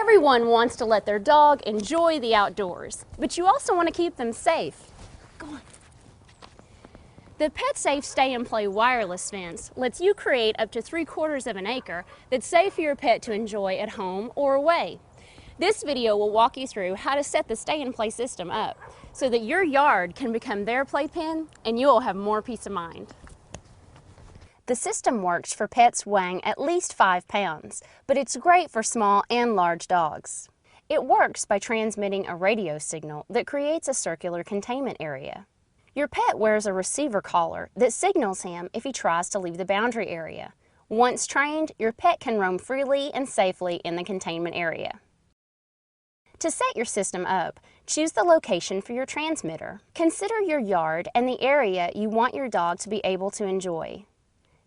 Everyone wants to let their dog enjoy the outdoors, but you also want to keep them safe. Go on. The PetSafe Stay and Play wireless fence lets you create up to 3/4 of an acre that's safe for your pet to enjoy at home or away. This video will walk you through how to set the Stay and Play system up so that your yard can become their playpen and you'll have more peace of mind. The system works for pets weighing at least 5 pounds, but it's great for small and large dogs. It works by transmitting a radio signal that creates a circular containment area. Your pet wears a receiver collar that signals him if he tries to leave the boundary area. Once trained, your pet can roam freely and safely in the containment area. To set your system up, choose the location for your transmitter. Consider your yard and the area you want your dog to be able to enjoy.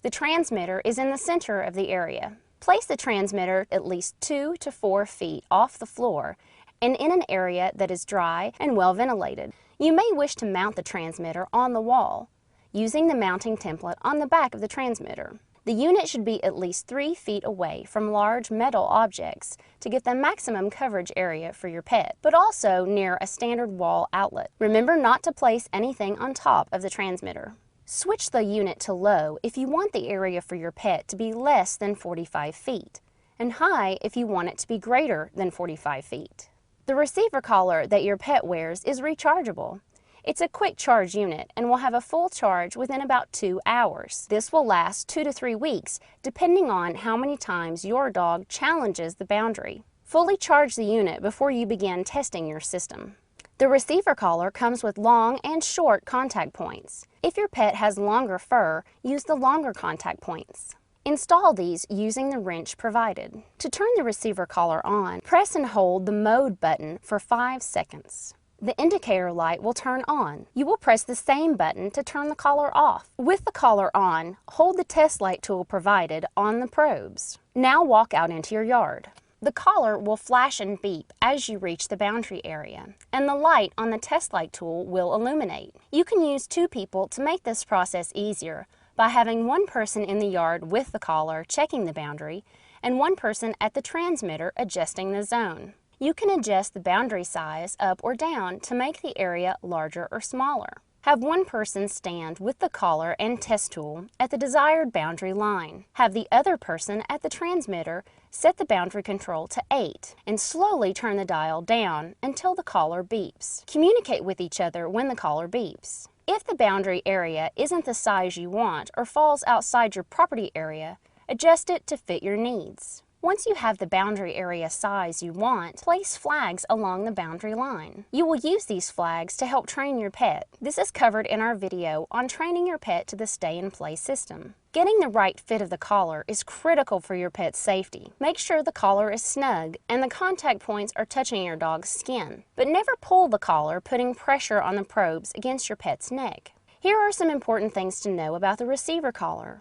The transmitter is in the center of the area. Place the transmitter at least 2 to 4 feet off the floor and in an area that is dry and well ventilated. You may wish to mount the transmitter on the wall, using the mounting template on the back of the transmitter. The unit should be at least 3 feet away from large metal objects to get the maximum coverage area for your pet, but also near a standard wall outlet. Remember not to place anything on top of the transmitter. Switch the unit to low if you want the area for your pet to be less than 45 feet, and high if you want it to be greater than 45 feet. The receiver collar that your pet wears is rechargeable. It's a quick charge unit and will have a full charge within about 2 hours. This will last 2 to 3 weeks, depending on how many times your dog challenges the boundary. Fully charge the unit before you begin testing your system. The receiver collar comes with long and short contact points. If your pet has longer fur, use the longer contact points. Install these using the wrench provided. To turn the receiver collar on, press and hold the mode button for 5 seconds. The indicator light will turn on. You will press the same button to turn the collar off. With the collar on, hold the test light tool provided on the probes. Now walk out into your yard. The collar will flash and beep as you reach the boundary area, and the light on the test light tool will illuminate. You can use 2 people to make this process easier by having one person in the yard with the collar checking the boundary and one person at the transmitter adjusting the zone. You can adjust the boundary size up or down to make the area larger or smaller. Have one person stand with the collar and test tool at the desired boundary line. Have the other person at the transmitter set the boundary control to 8 and slowly turn the dial down until the collar beeps. Communicate with each other when the collar beeps. If the boundary area isn't the size you want or falls outside your property area, adjust it to fit your needs. Once you have the boundary area size you want, place flags along the boundary line. You will use these flags to help train your pet. This is covered in our video on training your pet to the Stay and Play system. Getting the right fit of the collar is critical for your pet's safety. Make sure the collar is snug and the contact points are touching your dog's skin. But never pull the collar, putting pressure on the probes against your pet's neck. Here are some important things to know about the receiver collar.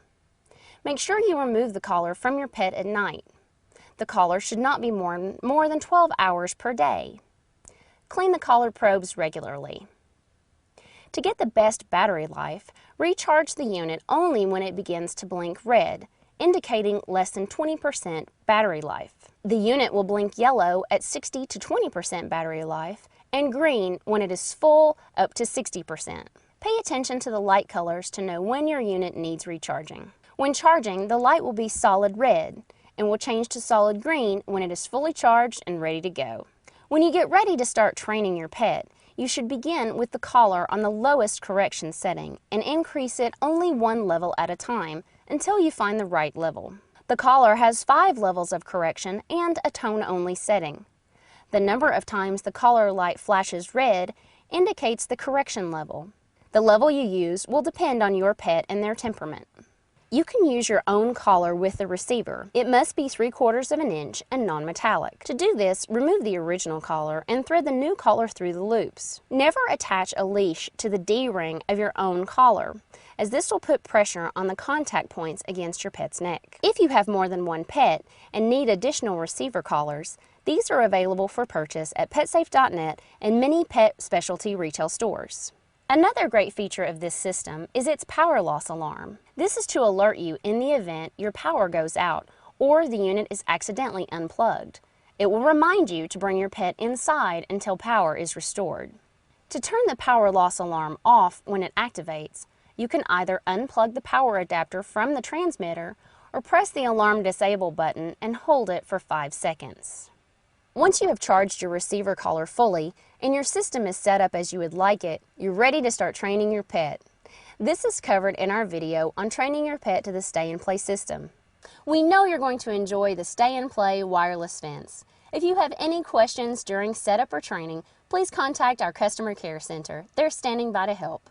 Make sure you remove the collar from your pet at night. The collar should not be more than 12 hours per day. Clean the collar probes regularly. To get the best battery life, recharge the unit only when it begins to blink red, indicating less than 20% battery life. The unit will blink yellow at 60 to 20% battery life and green when it is full up to 60%. Pay attention to the light colors to know when your unit needs recharging. When charging, the light will be solid red and will change to solid green when it is fully charged and ready to go. When you get ready to start training your pet, you should begin with the collar on the lowest correction setting and increase it only 1 level at a time until you find the right level. The collar has 5 levels of correction and a tone-only setting. The number of times the collar light flashes red indicates the correction level. The level you use will depend on your pet and their temperament. You can use your own collar with the receiver. It must be 3/4 of an inch and non-metallic. To do this, remove the original collar and thread the new collar through the loops. Never attach a leash to the D-ring of your own collar, as this will put pressure on the contact points against your pet's neck. If you have more than one pet and need additional receiver collars, these are available for purchase at PetSafe.net and many pet specialty retail stores. Another great feature of this system is its power loss alarm. This is to alert you in the event your power goes out or the unit is accidentally unplugged. It will remind you to bring your pet inside until power is restored. To turn the power loss alarm off when it activates, you can either unplug the power adapter from the transmitter or press the alarm disable button and hold it for 5 seconds. Once you have charged your receiver collar fully and your system is set up as you would like it, you're ready to start training your pet. This is covered in our video on training your pet to the Stay and Play system. We know you're going to enjoy the Stay and Play wireless fence. If you have any questions during setup or training, please contact our customer care center. They're standing by to help.